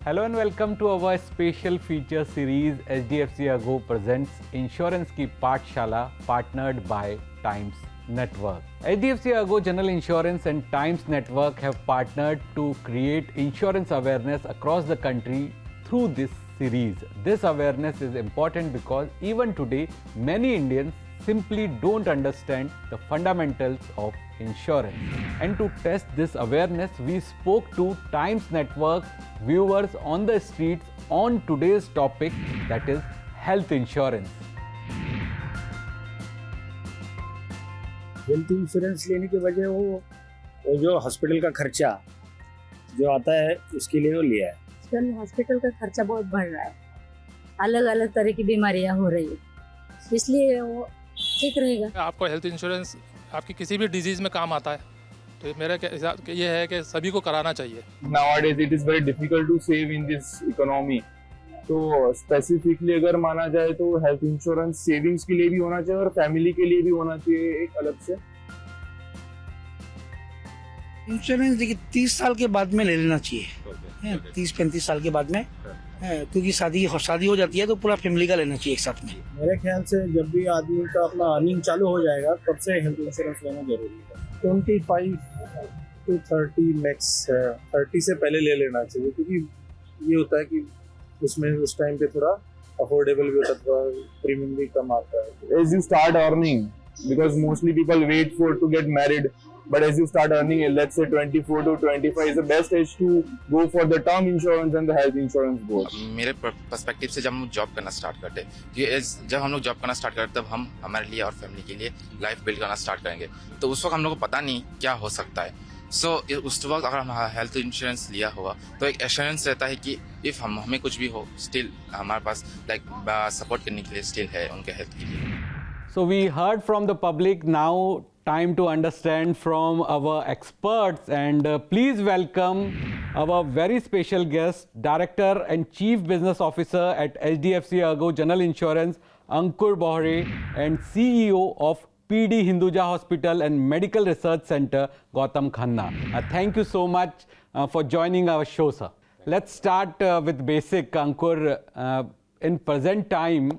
Hello and welcome to our special feature series HDFC ERGO presents Insurance Ki Pathshala partnered by Times Network. HDFC ERGO General Insurance and Times Network have partnered to create insurance awareness across the country through this series. This awareness is important because even today many Indians simply don't understand the fundamentals of insurance. And to test this awareness, we spoke to Times Network viewers on the streets on today's topic, that is health insurance. Health insurance लेने की वजह वो जो hospital का खर्चा जो आता है उसके लिए वो लिया है। आजकल हॉस्पिटल का खर्चा बहुत बढ़ रहा है, अलग अलग तरह की बीमारियां हो रही है, इसलिए वो ठीक रहेगा। आपको हेल्थ इंश्योरेंस आपकी किसी भी डिजीज में काम आता है, तो मेरा हिसाब ये है कि सभी को कराना चाहिए। Nowadays it is very difficult to save in this economy. तो स्पेसिफिकली अगर माना जाए तो हेल्थ इंश्योरेंस सेविंग्स के लिए भी होना चाहिए और फैमिली के लिए भी होना चाहिए एक अलग से। इंश्योरेंस देखिए 30 साल के बाद में ले लेना चाहिए, 30-35 साल के बाद में, क्योंकि शादी हो जाती है तो पूरा फैमिली का लेना चाहिए एक साथ में। मेरे ख्याल से जब भी आदमी का अपना अर्निंग चालू हो जाएगा तब से हेल्थ इंश्योरेंस लेना जरूरी है। 25 to 30 मैक्स है, 30 से पहले ले लेना चाहिए क्योंकि ये होता है कि उसमें उस टाइम पे थोड़ा अफोर्डेबल भी होता है, थोड़ा प्रीमियम भी कम आता है। As you start earning, because mostly people wait for to get married, but as you start earning, let's say 24 to 25 is the best age to go for the term insurance and the health insurance both. मेरे perspective से जब हम job करना start करते हैं, जब हम लोग जॉब करना स्टार्ट करते तब हम हमारे लिए और फैमिली के लिए लाइफ बिल्ड करना स्टार्ट करेंगे, तो उस वक्त हम लोग को पता नहीं क्या हो सकता है। उस वक्त अगर हम हेल्थ इंश्योरेंस लिया होगा तो एक एश्योरेंस रहता है कि इफ हमें कुछ भी हो स्टिल हमारे पास सपोर्ट करने के लिए स्टिल है उनके हेल्थ के लिए। So we heard from the public, now time to understand from our experts, and please welcome our very special guest, Director and Chief Business Officer at HDFC ERGO General Insurance, Ankur Bahorey, and CEO of PD Hinduja Hospital and Medical Research Center, Gautam Khanna. Thank you so much for joining our show, sir. Let's start with basic, Ankur. In present time,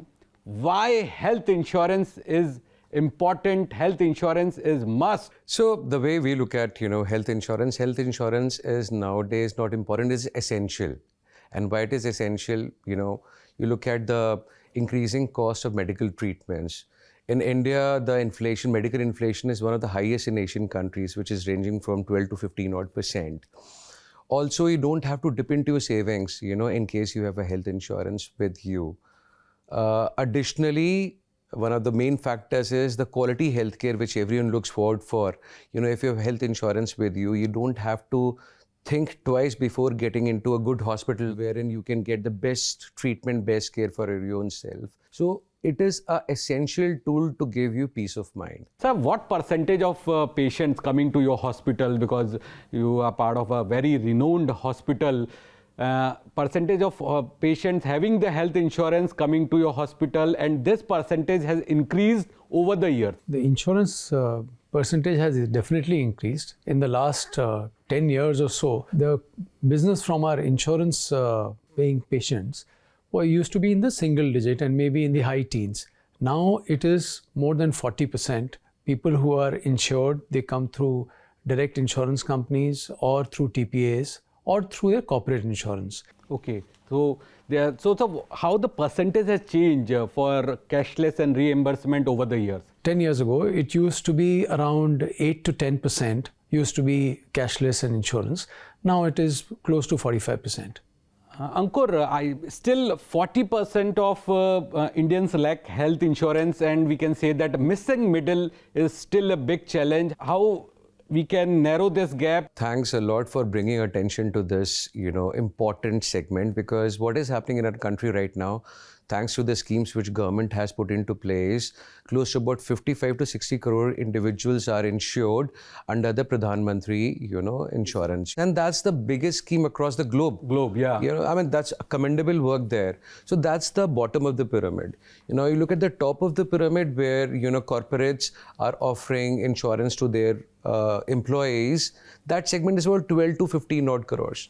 why health insurance is important, health insurance is must? So the way we look at, health insurance is nowadays not important, it's essential. And why it is essential, you look at the increasing cost of medical treatments. In India, the medical inflation is one of the highest in Asian countries, which is ranging from 12 to 15%. Also, you don't have to dip into your savings, in case you have a health insurance with you. Additionally, one of the main factors is the quality healthcare which everyone looks forward for. If you have health insurance with you, you don't have to think twice before getting into a good hospital wherein you can get the best treatment, best care for your own self. So it is an essential tool to give you peace of mind. Sir, what percentage of patients coming to your hospital, because you are part of a very renowned hospital, percentage of patients having the health insurance coming to your hospital, and this percentage has increased over the years? The insurance percentage has definitely increased. In the last 10 years or so, the business from our insurance paying patients used to be in the single digit and maybe in the high teens. Now it is more than 40%. People who are insured, they come through direct insurance companies or through TPAs or through their corporate insurance. Okay, so how the percentage has changed for cashless and reimbursement over the years? 10 years ago, it used to be around 8 to 10% used to be cashless and insurance. Now it is close to 45%. Ankur, still 40% of Indians lack health insurance, and we can say that missing middle is still a big challenge. How we can narrow this gap? Thanks a lot for bringing attention to this, important segment, because what is happening in our country right now, thanks to the schemes which government has put into place, close to about 55 to 60 crore individuals are insured under the Pradhan Mantri, insurance. And that's the biggest scheme across the globe. Yeah. That's commendable work there. So that's the bottom of the pyramid. You look at the top of the pyramid where, corporates are offering insurance to their employees. That segment is about 12 to 15 odd crores.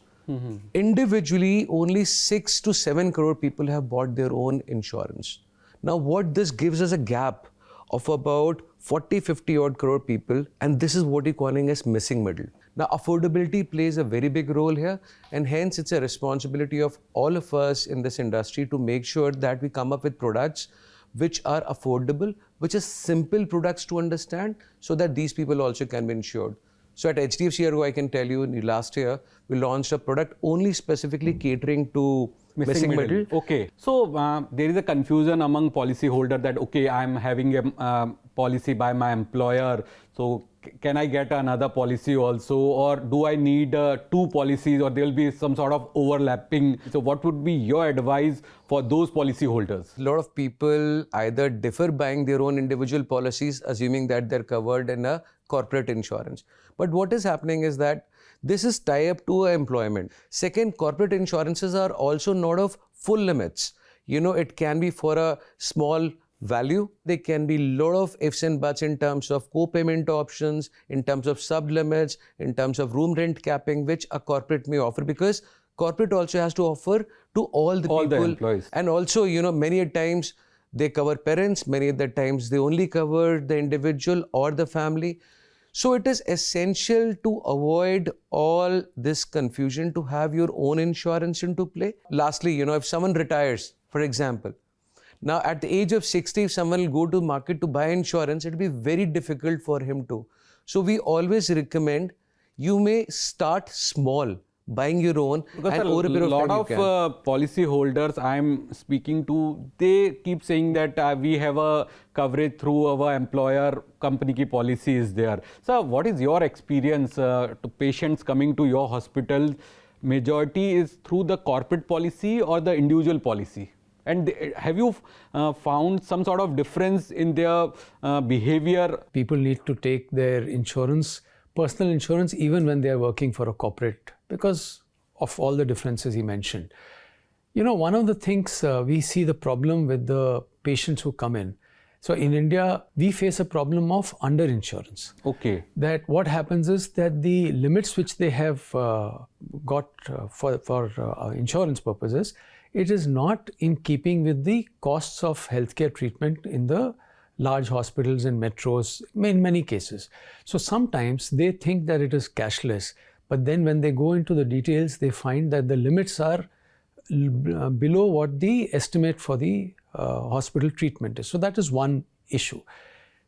Individually, only 6 to 7 crore people have bought their own insurance. Now, what this gives us a gap of about 40-50 odd crore people, and this is what we're calling as missing middle. Now, affordability plays a very big role here, and hence it's a responsibility of all of us in this industry to make sure that we come up with products which are affordable, which are simple products to understand, so that these people also can be insured. So at HDFC ERGO, I can tell you, last year, we launched a product only specifically catering to missing middle. Okay. So there is a confusion among policyholder that, okay, I'm having a policy by my employer. So can I get another policy also? Or do I need 2 policies, or there will be some sort of overlapping? So what would be your advice for those policyholders? A lot of people either defer buying their own individual policies, assuming that they're covered in a corporate insurance. But what is happening is that this is tie-up to employment. Second, corporate insurances are also not of full limits. You know, it can be for a small value. There can be a lot of ifs and buts in terms of co-payment options, in terms of sub-limits, in terms of room rent capping, which a corporate may offer, because corporate also has to offer to all the people. The employees. And also, you know, many a times they cover parents, many of the times they only cover the individual or the family. So it is essential to avoid all this confusion, to have your own insurance into play. Lastly, you know, if someone retires, for example, now at the age of 60, if someone will go to market to buy insurance, it will be very difficult for him to. So we always recommend you may start small, buying your own, because and over a period a of lot time of you can. policy holders I'm speaking to, they keep saying that we have a coverage through our employer company ki policy is there. So what is your experience to patients coming to your hospital? Majority is through the corporate policy or the individual policy? And have you found some sort of difference in their behavior? People need to take their insurance, personal insurance, even when they are working for a corporate, because of all the differences he mentioned. You know, one of the things we see the problem with the patients who come in. So in India, we face a problem of underinsurance. Okay. That what happens is that the limits which they have got for insurance purposes, it is not in keeping with the costs of healthcare treatment in the large hospitals and metros in many cases. So sometimes they think that it is cashless, but then when they go into the details, they find that the limits are below what the estimate for the hospital treatment is. So that is one issue.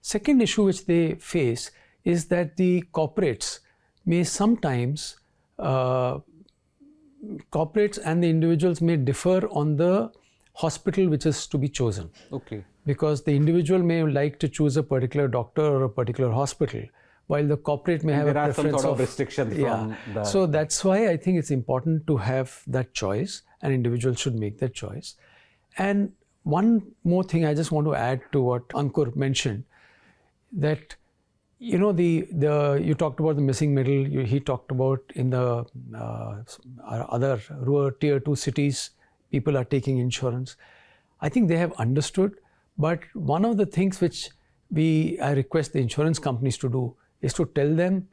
Second issue which they face is that the corporates may sometimes corporates and the individuals may differ on the hospital which is to be chosen. Okay. Because the individual may like to choose a particular doctor or a particular hospital, while the corporate may have a preference some sort of restrictions from the... So that's why I think it's important to have that choice, and individuals should make that choice. And one more thing I just want to add to what Ankur mentioned, that you know, you talked about the missing middle. He talked about in the other rural tier 2 cities, people are taking insurance. I think they have understood, but one of the things which I request the insurance companies to do is to tell them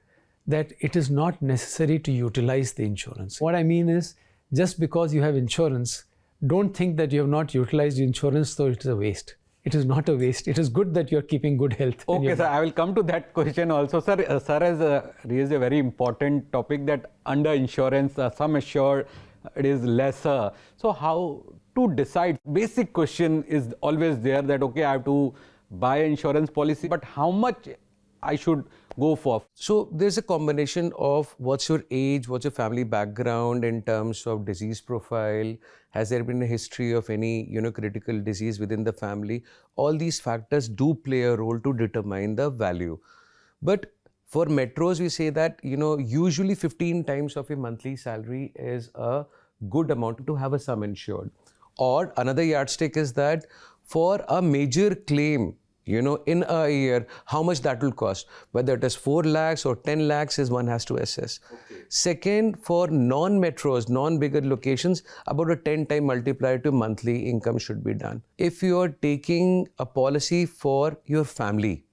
that it is not necessary to utilize the insurance. What I mean is, just because you have insurance, don't think that you have not utilized the insurance, so it is a waste. It is not a waste. It is good that you are keeping good health. Okay, sir, I will come to that question also. Sir, sir has raised a very important topic, that under insurance, sum assured, it is lesser. So how to decide? Basic question is always there that, okay, I have to buy insurance policy, but how much I should go for? So there's a combination of what's your age, what's your family background in terms of disease profile, has there been a history of any, you know, critical disease within the family? All these factors do play a role to determine the value. But for metros, we say that, you know, usually 15 times of your monthly salary is a good amount to have a sum insured. Or another yardstick is that for a major claim, you know, in a year, how much that will cost, whether it is 4 lakhs or 10 lakhs is one has to assess. Okay. Second, for non-metros, non-bigger locations, about a 10-time multiplier to monthly income should be done. If you are taking a policy for your family,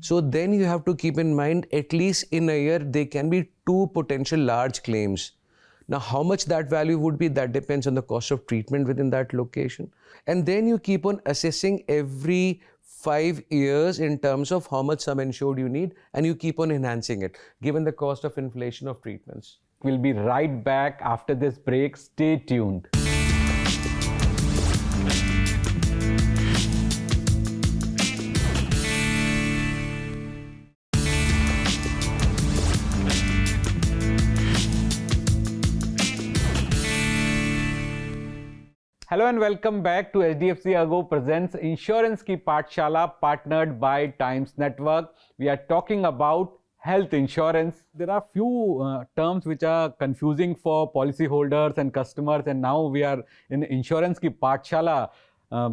so then you have to keep in mind, at least in a year, there can be 2 potential large claims. Now, how much that value would be, that depends on the cost of treatment within that location. And then you keep on assessing every 5 years in terms of how much sum insured you need, and you keep on enhancing it, given the cost of inflation of treatments. We'll be right back after this break. Stay tuned. Hello and welcome back to HDFC ERGO presents Insurance Ki Pathshala, partnered by Times Network. We are talking about health insurance. There are few terms which are confusing for policyholders and customers, and now we are in Insurance Ki Pathshala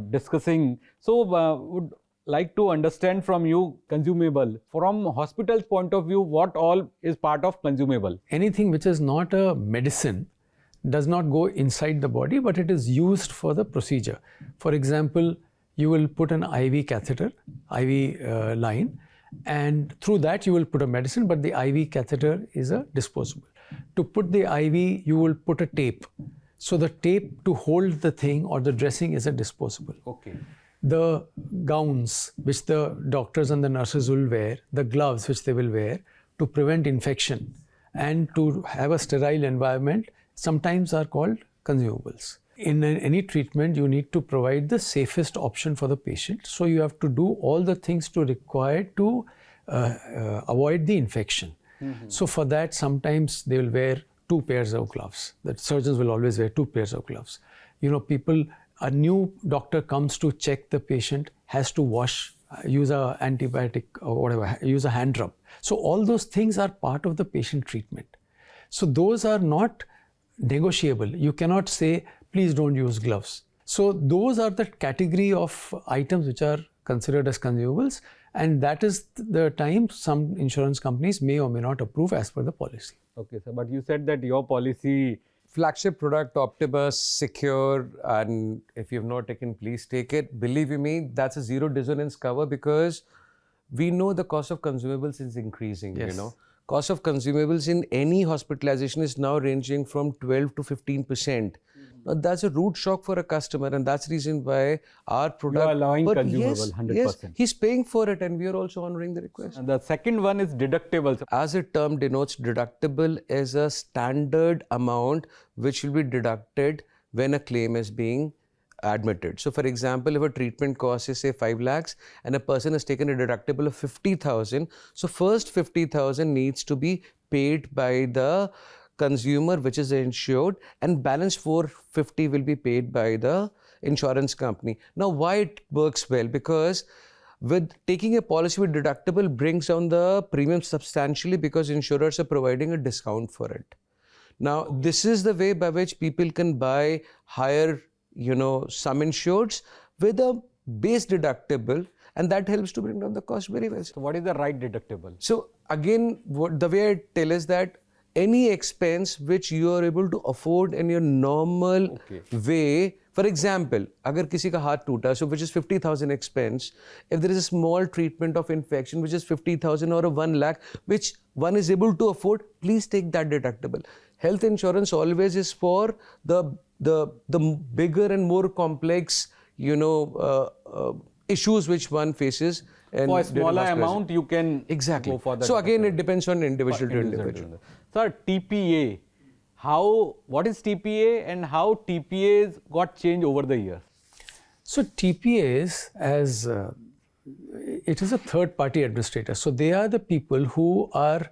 discussing. So would like to understand from you consumable. From hospital's point of view, what all is part of consumable? Anything which is not a medicine does not go inside the body, but it is used for the procedure. For example, you will put an IV catheter, IV line, and through that you will put a medicine, but the IV catheter is a disposable. To put the IV, you will put a tape. So the tape to hold the thing or the dressing is a disposable. Okay. The gowns which the doctors and the nurses will wear, the gloves which they will wear to prevent infection and to have a sterile environment, sometimes are called consumables. In any treatment, you need to provide the safest option for the patient. So you have to do all the things required to avoid the infection. So for that, sometimes they will wear 2 pairs of gloves. The surgeons will always wear 2 pairs of gloves. You know, a new doctor comes to check the patient, has to wash, use a antibiotic or whatever, use a hand rub. So all those things are part of the patient treatment. So those are not negotiable. You cannot say, please don't use gloves. So those are the category of items which are considered as consumables, and that is the time some insurance companies may or may not approve as per the policy. Okay, sir, but you said that your policy... Flagship product, Optimus, secure, and if you have not taken, please take it. Believe you me, that's a zero dissonance cover, because we know the cost of consumables is increasing, Yes. you know. Cost of consumables in any hospitalization is now ranging from 12 to 15%. Now, that's a rude shock for a customer, and that's the reason why our product... You are allowing But consumable, yes, 100%. Yes, he's paying for it, and we are also honoring the request. And the second one is deductibles. As the term denotes, deductible is a standard amount which will be deducted when a claim is being admitted. So for example, if a treatment cost is say 5 lakhs and a person has taken a deductible of 50,000, so first 50,000 needs to be paid by the consumer, which is insured, and balance 450 will be paid by the insurance company. Now why it works well? Because with taking a policy with deductible brings down the premium substantially, because insurers are providing a discount for it. Now this is the way by which people can buy higher, you know, sum insureds with a base deductible, and that helps to bring down the cost very well. So what is the right deductible? So again, the way I tell is that any expense which you are able to afford in your normal way. For example, अगर किसी का हाथ टूटा, so which is 50,000 expense, if there is a small treatment of infection which is 50,000 or a 1 lakh, which one is able to afford, please take that deductible. Health insurance always is for the bigger and more complex, you know, issues which one faces. And for a smaller amount, you can go for that. So again, it depends on individual to individual. Sir, TPA. What is TPA and how TPAs got changed over the years? So TPAs, as it is a third-party administrator. So they are the people who are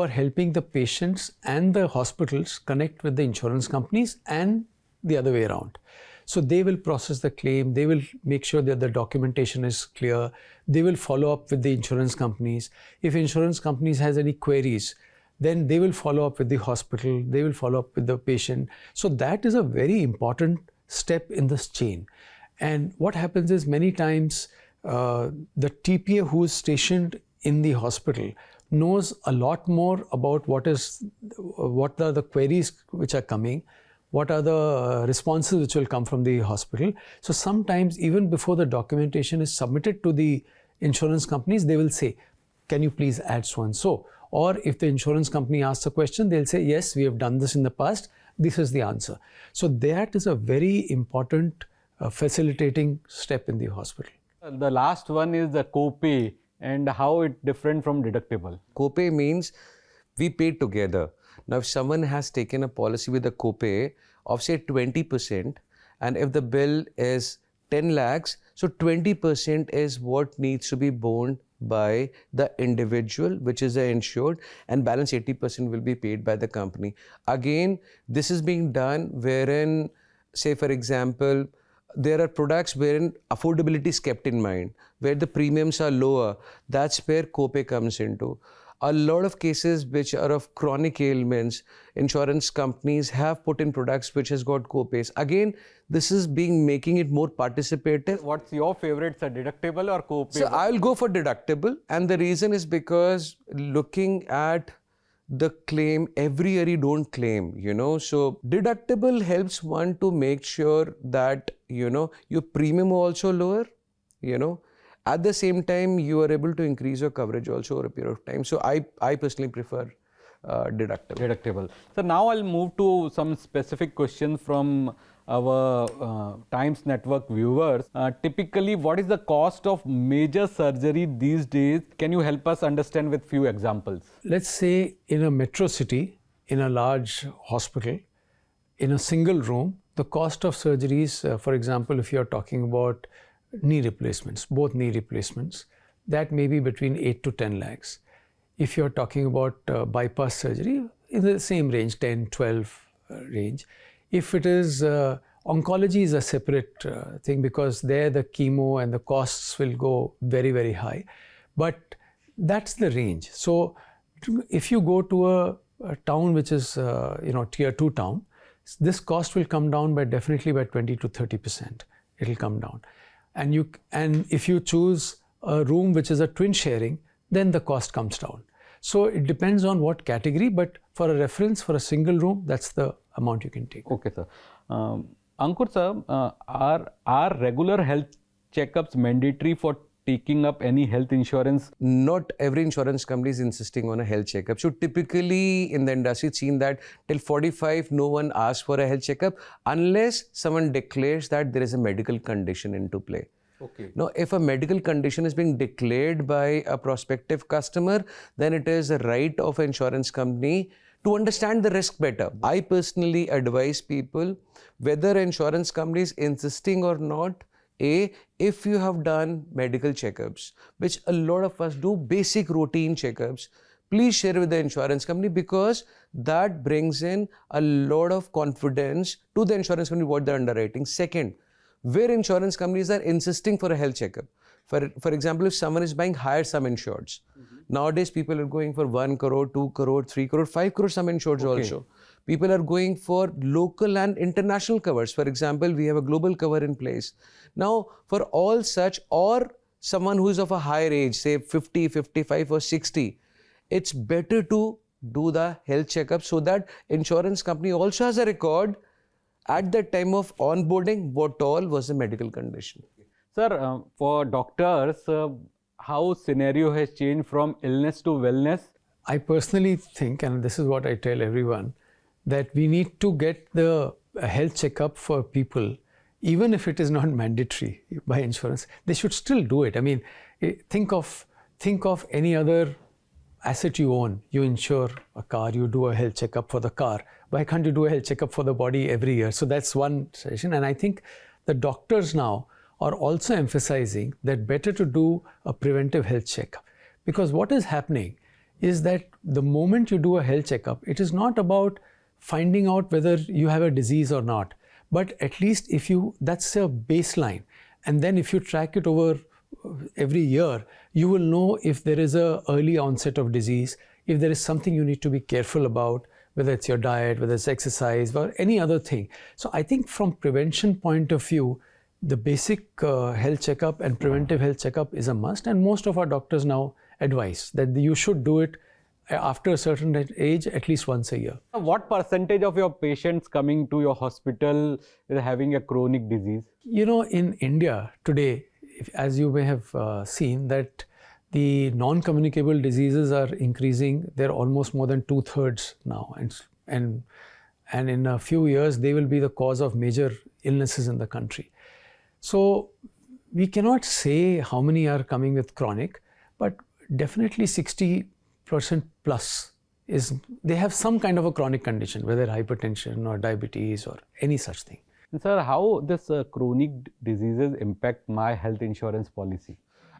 helping the patients and the hospitals connect with the insurance companies and the other way around. So they will process the claim, they will make sure that the documentation is clear, they will follow up with the insurance companies. If insurance companies has any queries, then they will follow up with the hospital, they will follow up with the patient. So that is a very important step in this chain. And what happens is many times the TPA who is stationed in the hospital knows a lot more about what are the queries which are coming, what are the responses which will come from the hospital. So sometimes even before the documentation is submitted to the insurance companies, they will say, can you please add so and so? Or if the insurance company asks a question, they'll say, yes, we have done this in the past. This is the answer. So that is a very important facilitating step in the hospital. The last one is the copay and how it different from deductible. Copay means we pay together. Now, if someone has taken a policy with a copay of say 20%, and if the bill is 10 lakhs, so 20% is what needs to be borne by the individual, which is the insured, and balance 80% will be paid by the company. Again, this is being done wherein, say for example, there are products wherein affordability is kept in mind, where the premiums are lower. That's where copay comes into. A lot of cases which are of chronic ailments, insurance companies have put in products which has got copays. Again, this is making it more participative. What's your favorite, sir, deductible or copay? So I'll go for deductible, and the reason is because looking at the claim, every year you don't claim, so deductible helps one to make sure that, your premium also lower, at the same time, you are able to increase your coverage also over a period of time. So I personally prefer deductible. So now I'll move to some specific questions from our Times Network viewers. Typically, what is the cost of major surgery these days? Can you help us understand with few examples? Let's say in a metro city, in a large hospital, in a single room, the cost of surgeries, for example, if you're talking about knee replacements, both knee replacements, that may be between 8 to 10 lakhs. If you're talking about bypass surgery, in the same range, 10, 12 range. If it is oncology is a separate thing, because there the chemo and the costs will go very, very high. But that's the range. So if you go to a town which is tier 2 town, this cost will come down definitely by 20 to 30%. It will come down. And if you choose a room which is a twin sharing, then the cost comes down. So it depends on what category, but for a reference, for a single room, that's the amount you can take. Okay, sir. Ankur sir, are regular health checkups mandatory for taking up any health insurance? Not every insurance company is insisting on a health checkup. So typically in the industry, it's seen that till 45, no one asks for a health checkup unless someone declares that there is a medical condition into play. Okay. Now, if a medical condition is being declared by a prospective customer, then it is a right of an insurance company to understand the risk better. I personally advise people, whether insurance company is insisting or not, if you have done medical checkups, which a lot of us do, basic routine checkups, please share with the insurance company, because that brings in a lot of confidence to the insurance company what they're underwriting. Second, where insurance companies are insisting for a health checkup. For example, if someone is buying higher sum insureds, nowadays people are going for 1 crore, 2 crore, 3 crore, 5 crore sum insureds also. People are going for local and international covers. For example, we have a global cover in place. Now, for all such, or someone who is of a higher age, say 50, 55 or 60, it's better to do the health checkup so that insurance company also has a record at the time of onboarding what all was the medical condition. Sir, for doctors, how scenario has changed from illness to wellness? I personally think, and this is what I tell everyone, that we need to get the health checkup for people, even if it is not mandatory by insurance. They should still do it. I mean, think of any other asset you own. You insure a car, you do a health checkup for the car. Why can't you do a health checkup for the body every year? So that's one session. And I think the doctors now are also emphasizing that better to do a preventive health checkup. Because what is happening is that the moment you do a health checkup, it is not about finding out whether you have a disease or not. But at least that's a baseline. And then if you track it over every year, you will know if there is an early onset of disease, if there is something you need to be careful about, whether it's your diet, whether it's exercise, or any other thing. So I think from prevention point of view, the basic health checkup and preventive health checkup is a must. And most of our doctors now advise that you should do it after a certain age, at least once a year. What percentage of your patients coming to your hospital is having a chronic disease? In India today, as you may have seen, that The non-communicable diseases are increasing. They're almost more than 2/3 now, and in a few years they will be the cause of major illnesses in the country. So we cannot say how many are coming with chronic, but definitely 60% plus they have some kind of a chronic condition, whether hypertension or diabetes or any such thing. And sir, how this chronic diseases impact my health insurance policy?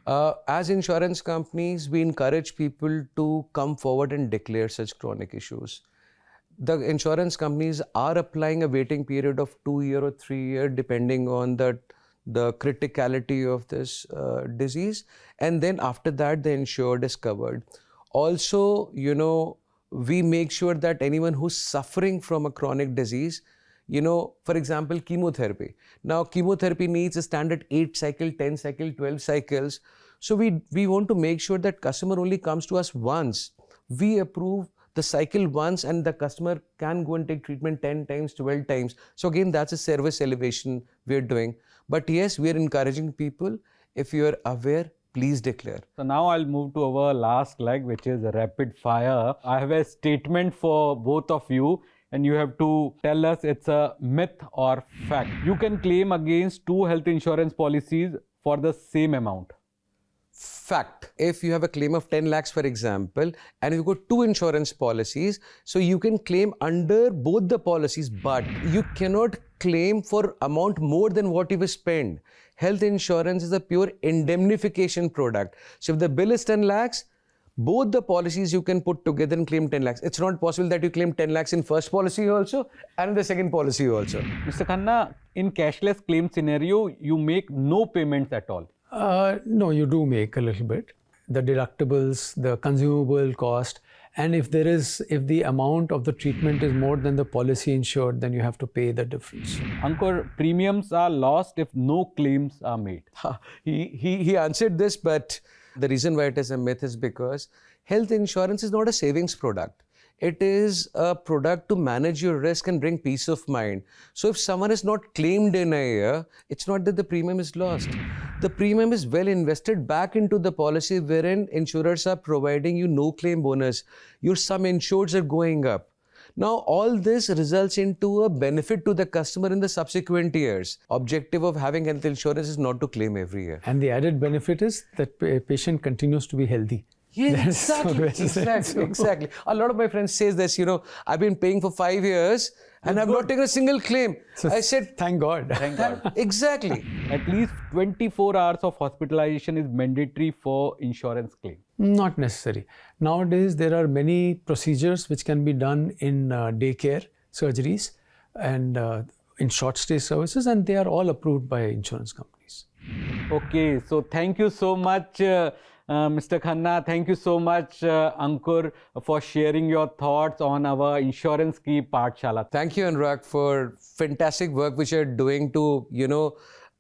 As insurance companies, we encourage people to come forward and declare such chronic issues. The insurance companies are applying a waiting period of 2 years or 3 years, depending on the criticality of this disease. And then after that, the insured is covered. Also, we make sure that anyone who's suffering from a chronic disease, for example, chemotherapy. Now, chemotherapy needs a standard 8 cycle, 10 cycle, 12 cycles. So we want to make sure that customer only comes to us once. We approve the cycle once and the customer can go and take treatment 10 times, 12 times. So again, that's a service elevation we're doing. But yes, we're encouraging people, if you're aware, please declare. So now I'll move to our last leg, which is rapid fire. I have a statement for both of you, and you have to tell us it's a myth or fact. You can claim against 2 health insurance policies for the same amount. Fact. If you have a claim of 10 lakhs, for example, and you've got 2 insurance policies, so you can claim under both the policies, but you cannot claim for amount more than what you've spent. Health insurance is a pure indemnification product. So if the bill is 10 lakhs, both the policies you can put together and claim 10 lakhs. It's not possible that you claim 10 lakhs in first policy also and in the second policy also. Mr. Khanna, in cashless claim scenario, you make no payments at all. No, you do make a little bit. The deductibles, the consumable cost, and if the amount of the treatment is more than the policy insured, then you have to pay the difference. Ankur, premiums are lost if no claims are made. He answered this, but the reason why it is a myth is because health insurance is not a savings product. It is a product to manage your risk and bring peace of mind. So if someone is not claimed in a year, it's not that the premium is lost. The premium is well invested back into the policy, wherein insurers are providing you no claim bonus. Your sum insureds are going up. Now, all this results into a benefit to the customer in the subsequent years. Objective of having health insurance is not to claim every year. And the added benefit is that patient continues to be healthy. Yeah, exactly. A lot of my friends say this, I've been paying for 5 years and I've not taken a single claim. So I said, thank God. Thank God. Exactly. At least 24 hours of hospitalization is mandatory for insurance claim. Not necessary. Nowadays, there are many procedures which can be done in daycare surgeries and in short stay services, and they are all approved by insurance companies. Okay, so thank you so much, Mr. Khanna. Thank you so much, Ankur, for sharing your thoughts on our Insurance Ki Pathshala. Thank you, Anurag, for fantastic work which you're doing to,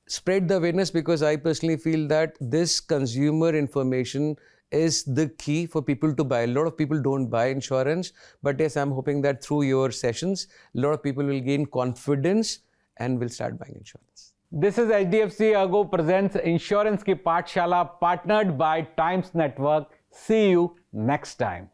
spread the awareness, because I personally feel that this consumer information is the key for people to buy. A lot of people don't buy insurance, but yes, I'm hoping that through your sessions, a lot of people will gain confidence and will start buying insurance. This is HDFC ERGO presents Insurance Ki Pathshala, partnered by Times Network. See you next time.